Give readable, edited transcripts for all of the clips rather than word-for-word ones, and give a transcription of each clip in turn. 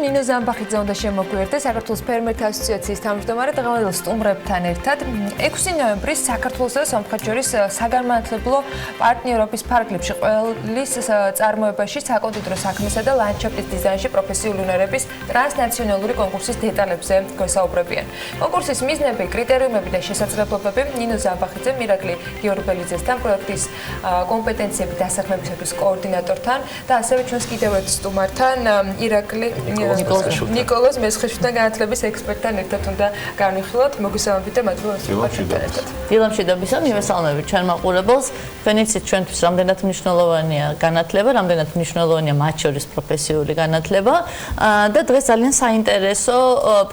ნინო ზამბახიძე უნდა შემოგვიერთდეს საქართველოს ფერმერთა ასოციაციის თავმჯდომარე დღევანდელ სტუმრებთან ერთად 6 ნოემბრის საქართველოს და სომხეთს შორის საგანმანათლებლო პარტნიორობის ფარგლებში ყველის წარმოებაში საკონდიტრო საქმესა და ლანდშაფტის დიზაინში პროფესიული უნარების ტრანსნაციონალური კონკურსის დეტალებზე გვესაუბრებიან. კონკურსის მიზნები, კრიტერიუმები და შესაძლებლობები ნინო ზამბახიძემ, ირაკლი გიორბელიძესთან, პროექტის კომპეტენციები დასაქმებისთვის კოორდინატორთან და ასევე ჩვენს კიდევ ერთ სტუმართან ირაკლი ნიკოლოზ მესხიშვილთან განათლების ექსპერტთან ერთად უნდა განვიხილოთ. მოგესალმებით და მადლობა სტუმართან. დილამშვიდობისა, მივესალმებით ჩვენ მაყურებელს. თქვენიცით ჩვენთვის რამდენად მნიშვნელოვანია განათლება, რამდენად მნიშვნელოვანია მათ შორის პროფესიული განათლება და დღეს ძალიან საინტერესო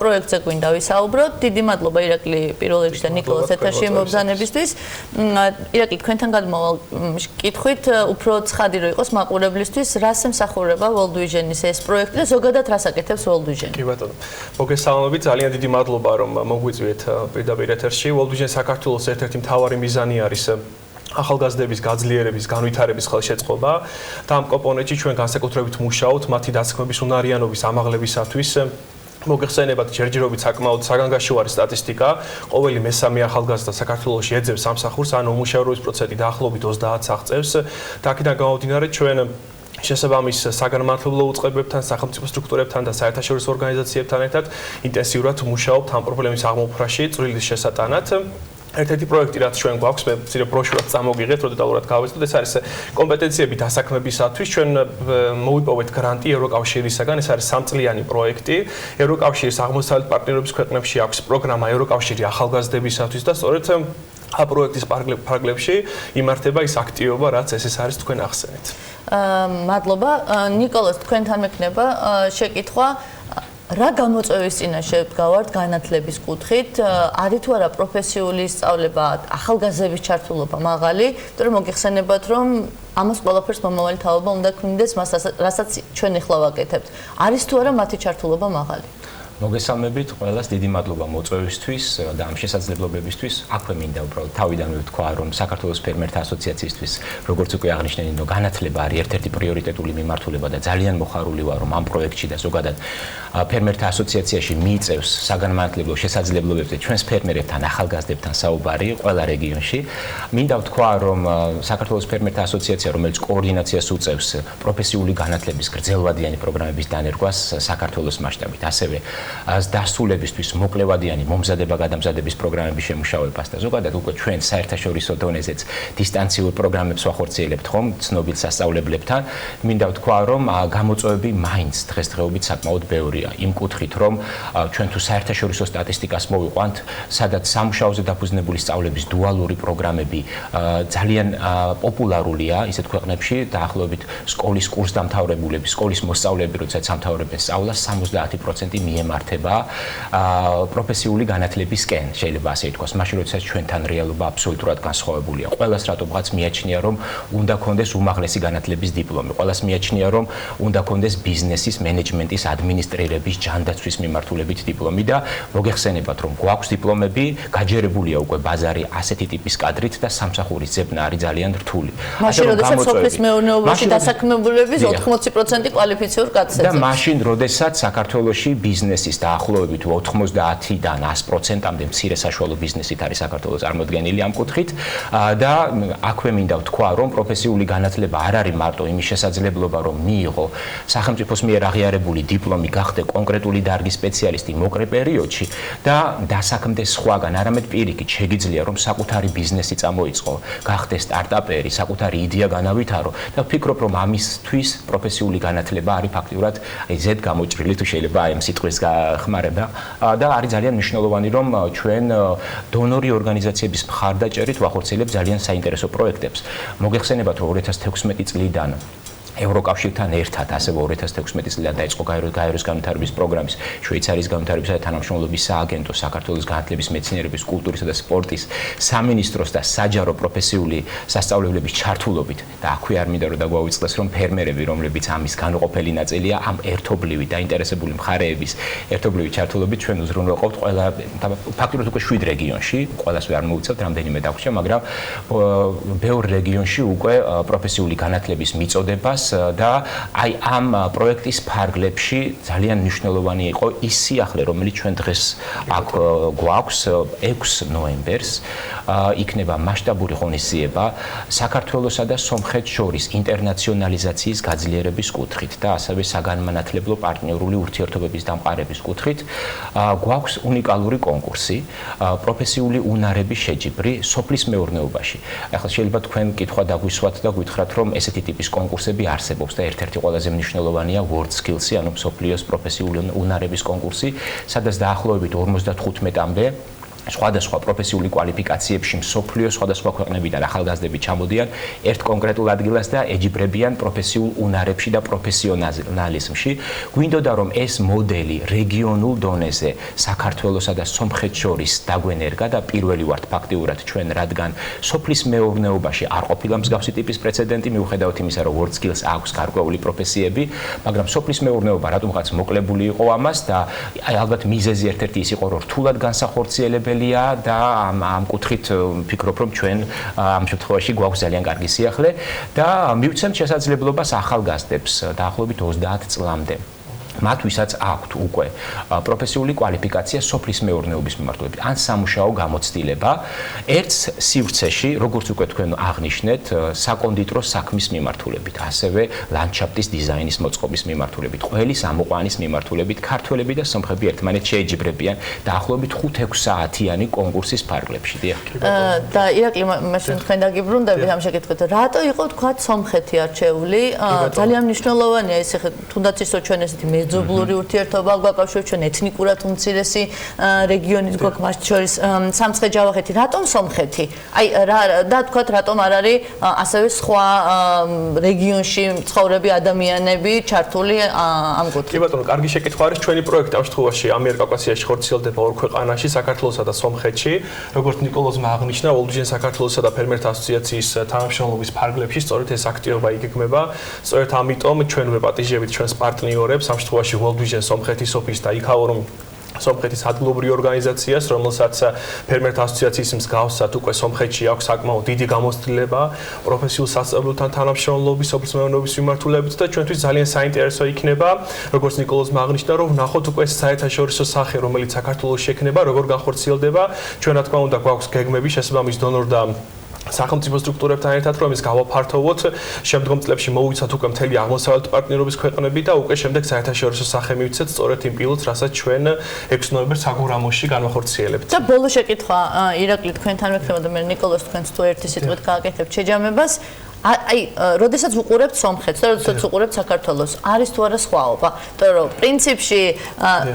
პროექტზე გვინდა ვისაუბროთ. დიდი მადლობა ირაკლი პირველ რიგში და ნიკოლოზ ეთერში მობრძანებისთვის. ირაკლი, თქვენთან გადმოვალ კითხვით უფრო ცხადი რო იყოს მაყურებლისთვის, რას ემსახურება World Vision-ის ეს პროექტი და ზოგადად რას აკეთებს World Vision? კი ბატონო. მოგესალმებით, ძალიან დიდი მადლობა რომ მოგვიწვიეთ პირდაპირ ეთერში. World Vision საქართველოს ერთ-ერთი მთავარი მიზანი არის ახალგაზრდების გაძლიერების, განვითარების ხელშეწყობა და ამ კომპონენტში ჩვენ განსაკუთრებით მუშაობთ მათი დასაქმების უნარიანობის ამაღლებისათვის. მოგეხსენებათ ჯერჯერობით საკმაოდ საგანგაშოვარი სტატისტიკა. ყოველი მესამე ახალგაზრდა საქართველოში ეძებს სამსახურს, ანუ უმუშევრობის პროცენტი დაახლოებით 30 აღწევს. და აქედან გამომდინარე ჩვენ შესაბამის საგანმანათლებლო უწყებებთან, სახელმწიფო სტრუქტურებთან და საერთაშორისო ორგანიზაციებთან ერთად ინტენსიურად მუშაობთ ამ პრობლემის აღმოფხვრაში, წვრილის შესატანად. ერთ-ერთი პროექტი, რაც ჩვენ გვაქვს, მე მცირე ბროშურად წამოგიღეთ, რომ დეტალურად გავეცდოთ, ეს არის კომპეტენციები დასაქმებისათვის. ჩვენ მოვიპოვეთ გრანტი ევროკავშირისაგან, ეს არის 3 წლიანი პროექტი. ევროკავშირის აღმოსავლეთ პარტნიორობის ქვეყნებში აქვს პროგრამა ევროკავშირი ახალგაზრდებისათვის და სწორედ ამ პროექტის ფარგლებში იმართება ის აქტივობა, რაც ეს არის თქვენ ახსენეთ. მადლობა. ნიკოლოზ, თქვენთან მექნება შეკითხვა. რა გამოწვევის წინაშე ვდგავართ განათლების კუთხით? არის თუ არა პროფესიული სწავლება, ახალგაზრდების ჩართულობა მაღალი? იმიტომ რომ მოგეხსენებათ, რომ ამას ყველაფერს მომავალი თაობა უნდა გვინდეს, მას რასაც ჩვენ ახლა ვაკეთებთ. არის თუ არა მათი ჩართულობა მაღალი? მოგესალმებით ყველას, დიდი მადლობა მოწვევისთვის და ამ შესაძლებლობებისთვის. აქვე მინდა უბრალოდ თავიდანვე ვთქვა, რომ საქართველოს ფერმერთა ასოციაციისთვის, როგორც უკვე აღნიშნე ნინო, განათლება არის ერთ-ერთი პრიორიტეტული მიმართულება და ძალიან მოხარული ვარ, რომ ამ პროექტში და ზოგადად ფერმერთა ასოციაციაში მიიწევს საგანმანათლებლო შესაძლებლობებზე ჩვენს ფერმერებთან, ახალგაზრდებთან საუბარი ყველა რეგიონში. მინდა ვთქვა, რომ საქართველოს ფერმერთა ასოციაცია, რომელიც კოორდინაციას უწევს პროფესიული განათლების გრძელვადიანი პროგრამების დანერგვას საქართველოს მასშტაბით, ასევე დასრულებისთვის მოკლევადიანი მომზადება-გადამზადების პროგრამების შემუშავებას და ზოგადად უკვე ჩვენ საერთაშორისო დონეზეც დისტანციურ პროგრამებს ვახორციელებთ ხომ ცნობილ სასწავლებლებთან. მინდა ვთქვა, რომ გამოწვევები მაინც დღესდღეობით საკმაოდ ბევრია. იმ კუთხით, რომ ჩვენ თუ საერთაშორისო სტატისტიკას მოვიყვანთ, სადაც სამუშაოზე დაფუძნებული სწავლების დუალური პროგრამები ძალიან პოპულარულია ისეთ ქვეყნებში, დაახლოებით სკოლის კურსდამთავრებულები, სკოლის მოსწავლეები, როდესაც ამთავრებენ სწავლას, 70% მიემართება პროფესიული განათლებისკენ, შეიძლება ასე ითქვას, მაშინ როდესაც ჩვენთან რეალობა აბსოლუტურად განსხვავებულია. ყველას რატომღაც მიაჩნია, რომ უნდა კონდეს უმაღლესი განათლების დიპლომი. ყველას მიაჩნია, რომ უნდა კონდეს ბიზნესის, მენეჯმენტის, ადმინისტრირების, ჯანდაცვის მიმართულებით დიპლომი და მოგეხსენებათ, რომ გვაქვს დიპლომები, გაჯერებულია უკვე ბაზარი ასეთი ტიპის კადრით და სამსახურის ძებნა არის ძალიან რთული. მაშინ როდესაც სოფლის მეურნეობაში დასაქმებულების 80% კვალიფიციურ კადრს ეძებს. და მაშინ როდესაც საქართველოში ბიზნესის დაახლოებით 90-დან 100%-მდე მცირე საშუალო ბიზნესით არის საქართველოს წარმოდგენილი ამ კუთხით და აქვე მინდა ვთქვა, რომ პროფესიული განათლება არ არის მარტო იმის შესაძლებლობა, რომ მიიღო სახელმწიფოს მიერ აღიარებული დიპლომი, გახდე კონკრეტული დარგის სპეციალისტი მოკრე პერიოდში და დასაქმდეს სხვაგან, არამედ პირიქით შეგიძლია, რომ საკუთარი ბიზნესი წამოიწყო, გახდე სტარტაპერი, საკუთარი იდეა განავითარო და ვფიქრობ, რომ ამისთვის პროფესიული განათლება არის ფაქტიურად ზედ გამოჭრილი, თუ შეიძლება აი ამ სიტყვის გახმარება და არის ძალიან მნიშვნელოვანი, რომ ჩვენ დონორი ორგანიზაციების მხარდაჭერით ვახორციელებთ ძალიან საინტერესო პროექტებს. მოგეხსენებათ, რომ 2016 წლიდან ევროკავშირთან ერთად, ასევე 2016 წლიდან დაიწყო გაეროს განვითარების პროგრამის, შვეიცარიის განვითარებისა და თანამშრომლობის სააგენტოს, საქართველოს განათლების, მეცნიერების, კულტურისა და სპორტის სამინისტროს და საჯარო პროფესიული სასწავლებლების ჩართულობით და აქვე არ მინდა რომ დაგვაუწყდეს, რომ ფერმერები, რომლებიც ამის განუყოფელი ნაწილია, ამ ერთობლივი დაინტერესებული მხარეების ერთობლივი ჩართულობით ჩვენ უზრუნველყოფთ ყველა ფაქტობრივად უკვე 7 რეგიონში, ყველას ვერ მოუწევთ, რამდენიმე დაგვრჩა, მაგრამ ბევრ რეგიონში უკვე პროფესიული განათლების მიწოდებას და აი ამ პროექტის ფარგლებში ძალიან მნიშვნელოვანი იყო ის სიახლე, რომელიც ჩვენ დღეს აქ გვაქვს 6 ნოემბერს იქნება მასშტაბური ღონისძიება საქართველოსა და სომხეთს შორის ინტერნაციონალიზაციის გაძლიერების კუთხით და ასევე საგანმანათლებლო პარტნიორული ურთიერთობების დამყარების კუთხით გვაქვს უნიკალური კონკურსი პროფესიული უნარების შეჯიბრი სოფლის მეურნეობაში. ახლა შეიძლება თქვენ კითხვა დაგვისვათ და გითხრათ, რომ ესეთი ტიპის კონკურსები არსებობს და ერთ-ერთი ყველაზე მნიშვნელოვანია World Skills-ი, ანუ სოფლიოს პროფესიული უნარების კონკურსი, სადაც დაახლოებით 55-მდე სხვადასხვა პროფესიული კვალიფიკაციებში მსოფლიოს სხვადასხვა ქვეყნებიდან ახალგაზრდები ჩამოდიან ერთ კონკრეტულ ადგილას და ეჯიბრებიან პროფესიულ უნარებში და პროფესიონალიზმში. გვინდოდა რომ ეს მოდელი რეგიონულ დონეზე საქართველოსა და სომხეთს შორის დაგვენერგა და პირველი ვართ ფაქტიურად ჩვენ, რადგან სოფლის მეურნეობაში არ ყოფილა მსგავსი ტიპის პრეცედენტი, მიუხედავად იმისა, რომ World Skills აქვს გარკვეული პროფესიები, მაგრამ სოფლის მეურნეობა რატომღაც მოკლებული იყო ამას და ალბათ მიზეზი ერთ-ერთი ის იყო, რომ რთულად განსახორციელებელი და ამ კუთხით ვფიქრობ, რომ ჩვენ ამ შემთხვევაში გვაქვს ძალიან კარგი სიახლე და მივცემთ შესაძლებლობას ახალგაზრდებს დაახლოებით 30 წლამდე. მათ ვისაც აქვთ უკვე პროფესიული კვალიფიკაცია სოფლის მეურნეობის მიმართულებით ან სამუშაო გამოცდილება ერთ სივრცეში, როგორც უკვე თქვენ აღნიშნეთ, საკონდიტრო საქმის მიმართულებით, ასევე ლანდშაფტის დიზაინის მოწყობის მიმართულებით, ყველის ამოყვანის მიმართულებით, ქართველები და სომხები ერთმანეთს შეეჯიბრებიან დაახლოებით 5-6 საათიანი კონკურსის ფარგლებში. და ირაკლი, მაშინ თქვენ დაგიბრუნდებით ამ შეკითხვით, რატო იყო თქვა სომხეთი არჩეული? ძალიან მნიშვნელოვანია ეს, თუნდაც ისო ჩვენ ესეთი მეზობლური ურთიერთობა გვაკავშირებს, ჩვენ ეთნიკურად უმცირესი რეგიონით გვაქვს, მათ შორის სამცხე-ჯავახეთი. რატომ სომხეთი? აი და თქვათ, რატომ არ არის ასევე სხვა რეგიონში მცხოვრები ადამიანები ჩართული ამ კუთხით? კი ბატონო, კარგი შეკითხვა არის. ჩვენი პროექტი ამ შემთხვევაში ამიერკავკასიაში ხორციელდება ორ ქვეყანაში, საქართველოსა და სომხეთში. როგორც ნიკოლოზმა აღნიშნა, ოლდიჟენ საქართველოსა და ფერმერთა ასოციაციის თანამშრომლობის ფარგლებში სწორედ ეს აქტივობა იგეგმება. სწორედ ამიტომ ჩვენ ვეპატიჟებით ჩვენს პარტნიორებს ამ შემთხვევაში World Vision სომხეთის ოფისს და იქაო რომ სომხეთის ადგილობრივი ორგანიზაციას, რომელსაც ფერმერთა ასოციაციის მსგავსად უკვე სომხეთში აქვს საკმაოდ დიდი გამოცდილება პროფესიულ სასწავლებლთან თანამშრომლობის, სოფლის მეურნეობის მიმართულებით და ჩვენთვის ძალიან საინტერესო იქნება, როგორც ნიკოლოზმა აღნიშნა, რომ ვნახოთ უკვე საერთაშორისო სახე, რომელიც საქართველოში შექმნება, როგორ განხორციელდება. ჩვენ რა თქმა უნდა გვაქვს გეგმები შესაბამის დონორ და სახელმწიფო სტრუქტურებთან ერთად, რომ ის გავაფართოვოთ, შემდგომ წლებში მოვიცავთ უკვე მთელი აღმოსავლეთ პარტნიორობის ქვეყნები და უკვე შემდეგ საერთაშორისო სახე მივცეთ სწორედ იმ პილოტს, რასაც ჩვენ 6 ნოემბერს საგურამოში განვახორციელებთ. და ბოლო შეკითხვა, ირაკლი, თქვენთან მექნება და მე ნიკოლოზ თქვენს თუ ერთი სიტყვით გააკეთებთ შეჯამებას. აი, როდესაც უყურებთ სომხეთს და როდესაც უყურებთ საქართველოს, არის თუ არა სხვაობა? იმიტომ რომ პრინციპში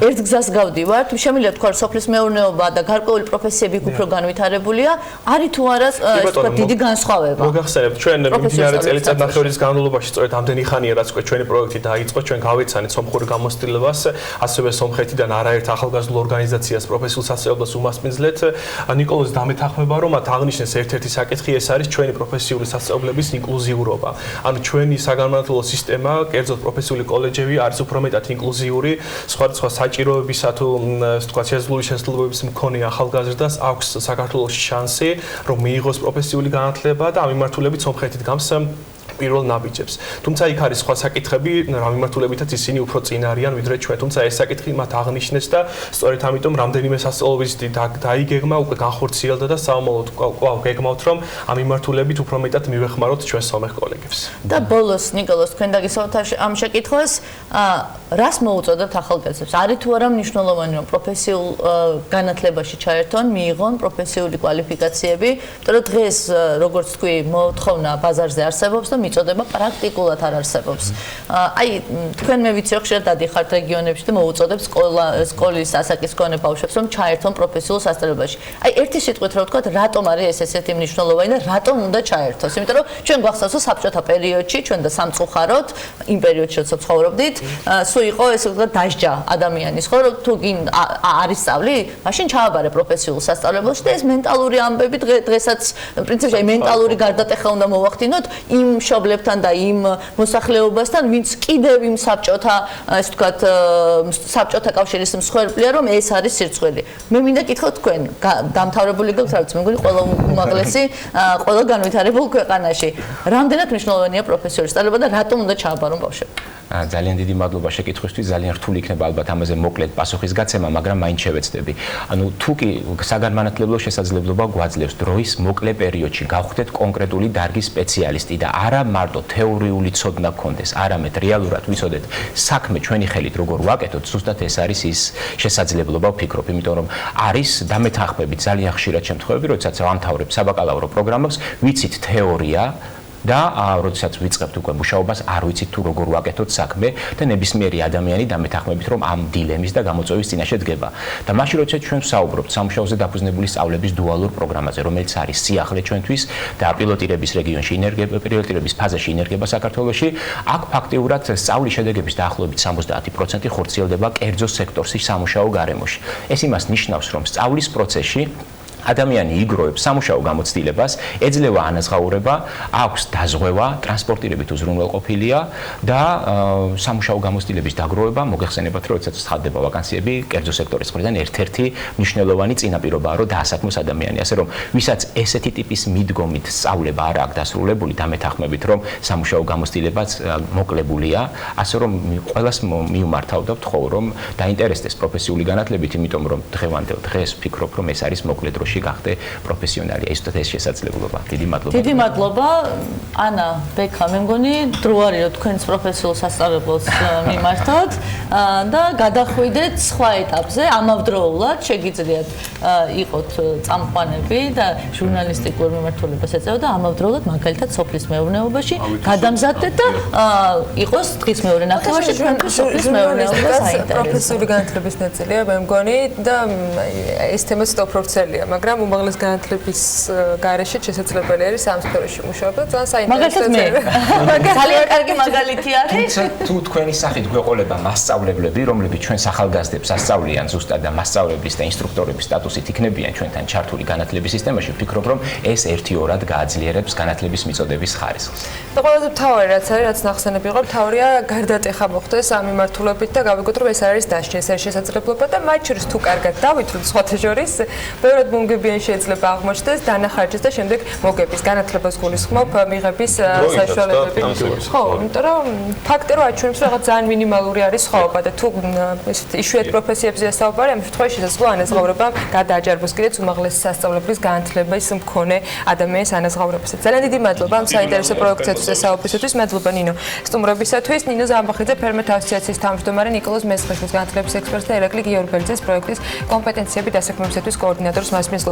ერთ გზას გავდივართ, შემიძლია თქვა, რომ სოფლის მეურნეობა და გარკვეული პროფესიები უფრო განვითარებულია, არის თუ არა თქვა დიდი განსხვავება? მოგახსენებთ, ჩვენ მიმდინარე წელიწადნახევრის განმავლობაში სწორედ ამდენი ხანია, რაც უკვე ჩვენი პროექტი დაიწყო, ჩვენ გავეცანით სომხურ გამოცდილებას, ასევე სომხეთიდან არაერთ ახალგაზრდულ ორგანიზაციას პროფესიულ სასწავლებლებს უმასპინძლეთ. ნიკოლოზ დამეთანხმება, რომ მათ აღნიშნეს ერთ-ერთი საკითხი, ეს არის ჩვენი პროფესიული სასწავლებლების ინკლუზიურობა. ანუ ჩვენი საგანმანათლებლო სისტემა, კერძოდ პროფესიული კოლეჯები არის უფრო მეტად ინკლუზიური, სხვადასხვა საჭიროებისა თუ თქვა შესაძლებელი შესაძლებლობების მქონე ახალგაზრდას აქვს საქართველოში შანსი, რომ მიიღოს პროფესიული განათლება და ამ მიმართულებით სომხეთი დგამს პირველ ნაბიჯებს. თუმცა იქ არის სხვა საკითხები, რა მიმართულებითაც ისინი უფრო წინ არიან ვიდრე ჩვენ. თუმცა ეს საკითხი მათ აღნიშნეს და სწორედ ამიტომ რამდენიმე სასწავლებლის დაიგეგმა, უკვე განხორციელდა და საომალოდ კვლავ გეგმავთ, რომ ამ მიმართულებით უფრო მეტად მივეხმაროთ ჩვენ სომეხ კოლეგებს. და ბოლოს ნიკოლოზ, თქვენ დაგისვათ ამ შეკითხვას, რას მოუწოდებთ ახალგაზრდებს? არის თუ არა მნიშვნელოვანი, რომ პროფესიულ განათლებაში ჩაერთონ, მიიღონ პროფესიული კვალიფიკაციები, იმიტომ რომ დღეს, როგორც თქვი, მოთხოვნა ბაზარზე არსებობს და მიწოდება პრაქტიკულად არ არსებობს. აი, თქვენ მე ვიცი, რომ ხშირად დადიხართ რეგიონებში და მოუწოდებთ სკოლის ასაკის მქონე ბავშვებს, რომ ჩაერთონ პროფესიულ სასწავლებელში. აი, ერთი სიტყვით რომ ვთქვათ, რატომ არის ეს ესეთი მნიშვნელოვანი და რატომ უნდა ჩაერთოს? იმიტომ რომ ჩვენ გვახსოვს, რომ საბჭოთა პერიოდში ჩვენ და სამწუხაროდ იმ პერიოდში როცა ცხოვრობდით, სულ იყო ესე ვთქვათ დასჯა ადამიანის, ხო, რომ თუ გინ არის სწავლი, მაშინ ჩააბარე პროფესიულ სასწავლებელში და ეს მენტალური ამბები დღესაც პრინციპში მენტალური გარდატეხა უნდა მოვახდინოთ იმ მშობლებთან და იმ მოსახლეობასთან, ვინც კიდევ იმ საბჭოთა, ასე ვთქვათ, საბჭოთა კავშირის მსხვერპლია, რომ ეს არის სირცხველი. მე მინდა კითხო თქვენ, დამთავრებული გქონთ, რაც მე მგონი ყველა უმაღლესი, ყველა განვითარებულ ქვეყანაში. რამდენად მნიშვნელოვანია პროფესიული სწავლება და რატომ უნდა ჩააბარონ ბავშვები? ძალიან დიდი მადლობა შეკითხვისთვის, ძალიან რთული იქნება ალბათ ამაზე მოკლედ პასუხის გაცემა, მაგრამ მაინც შევეცდები. ანუ თუ კი საგანმანათლებლო შესაძლებლობა გვაძლევს დროის მოკლე პერიოდში გავხდეთ კონკრეტული დარგის სპეციალისტი და არა მარტო თეორიული ცოდნა გქონდეს, არამედ რეალურად ვიცოდეთ საქმე ჩვენი ხელით როგორ ვაკეთოთ, ზუსტად ეს არის ის შესაძლებლობა ვფიქრობ, იმიტომ რომ არის დამეთანხმებით ძალიან ხშირად შემთხვევები, როდესაც ვამთავრებ საბაკალავრო პროგრამას, ვიცით თეორია და როდესაც ვიწყებთ უკვე მუშაობას, არ ვიცით თუ როგორ ვაკეთოთ საქმე და ნებისმიერი ადამიანი დამეთანხმებით რომ ამ დილემის და გამოწვევის წინაშე დგება. და მაშინ როდესაც ჩვენ ვსაუბრობთ სამუშაოზე დაფუძნებული სწავლების დუალურ პროგრამაზე, რომელიც არის სიახლე ჩვენთვის და პილოტირების რეგიონში ინერგება, პილოტირების ფაზაში ინერგება საქართველოში, აქ ფაქტიურად სწავლის შედეგების დაახლოებით 70% ხორციელდება კერძო სექტორში სამუშაო გარემოში. ეს იმას ნიშნავს, რომ სწავლის პროცესში ადამიანი იგროვებს სამუშაო გამოცდილებას, ეძლევა ანაზღაურება, აქვს დაზღვევა, ტრანსპორტირებით უზრუნველყოფილია და სამუშაო გამოცდილების დაგროვება მოგეხსენებათ, როდესაც ცხადდება ვაკანსიები, კერძო სექტორის მხრიდან ერთ-ერთი მნიშვნელოვანი წინაპირობაა, რომ დაასაქმოს ადამიანი. ასე რომ, ვისაც ესეთი ტიპის მიდგომით სწავლება არ აქვს დასრულებული, დამეთანხმებით, რომ სამუშაო გამოცდილებაც მოკლებულია, ასე რომ ყველას მიუმართავდა ვთხოვ, რომ დაინტერესდეს პროფესიული განათლებით, იმიტომ რომ დღევანდელ დღეს ვფიქრობ, რომ ეს არის მოკლე დროში გახდე პროფესიონალი. ეს შესაძლებლობა. დიდი მადლობა. დიდი მადლობა. ანა, ბექა, მე მგონი დრო არის რომ თქვენს პროფესიულ სასწავლებელს მიმართოთ და გადახვიდეთ სხვა ეტაპზე. ამავდროულად შეგიძლიათ იყოთ წამყვანები და ჟურნალისტიკურ მიმართულებას ეწევა და ამავდროულად მაგალითად სოფლის მეურნეობაში გადამზადდეთ და იყოს დღის მეორე ნახევარში თქვენთვის სოფლის მეურნეობა საინტერესო. პროფესიული განათლების ნაწილია, მე მგონი და ეს თემაც ტოპ-პროფესიულია, მაგრამ უმაღლეს განათლების გარეშე შესაძლებელი არის ამ სფეროში მუშაობა და ძალიან საინტერესო. ძალიან კარგი მაგალითი არის. თუ თქვენი სახით გვეყოლება მასწავლებლები, რომლებიც ჩვენს ახალგაზრდებს ასწავლიან ზუსტად და მასწავლებლის და ინსტრუქტორების სტატუსით იქნებიან ჩვენთან ჩართული განათლების სისტემაში, ვფიქრობ, რომ ეს ერთიორად გააძლიერებს განათლების მიწოდების ხარისხს. და ყველაზე მთავარი რაც არის, რაც ნახსენები იყო, მთავარია გარდატეხა მოხდეს ამ მიმართულებით და გავიგოთ, რომ ეს არის დასჯა, ეს არის შესაძლებლობა და მათ შორის თუ კარგად დავითვლით სხვათა შორის, ბევრად მოგებიან შეიძლება აღმოჩნდეს დანახარჯის და შემდეგ მოგების განათლებას გულისხმობ მიღების საშუალებები. ხო, იმიტომ რომ ფაქტი რომ აჩვენებს რომ რაღაც ძალიან მინიმალური არის სხვაობა და თუ იშვიათ პროფესიებზე საუბარი, ამ შემთხვევაში შესაძლოა ანაზღაურება გადააჯარბოს კიდეც უმაღლესი სასწავლებლის განათლების მქონე ადამიანის ანაზღაურებასაც. ძალიან დიდი მადლობა ამ საინტერესო პროექტისთვის და საუბრისათვის. მადლობა ნინო სტუმრებისათვის. ნინო ზამბახიძე ფერმერთა ასოციაციის თავმჯდომარე, ნიკოლოზ მესხიშვილის განათლების ექსპერტი და ირაკლი გიორბელიძეს პროექტის კომპეტენციები დასაქმებისთვის კოორდინატორს მასმის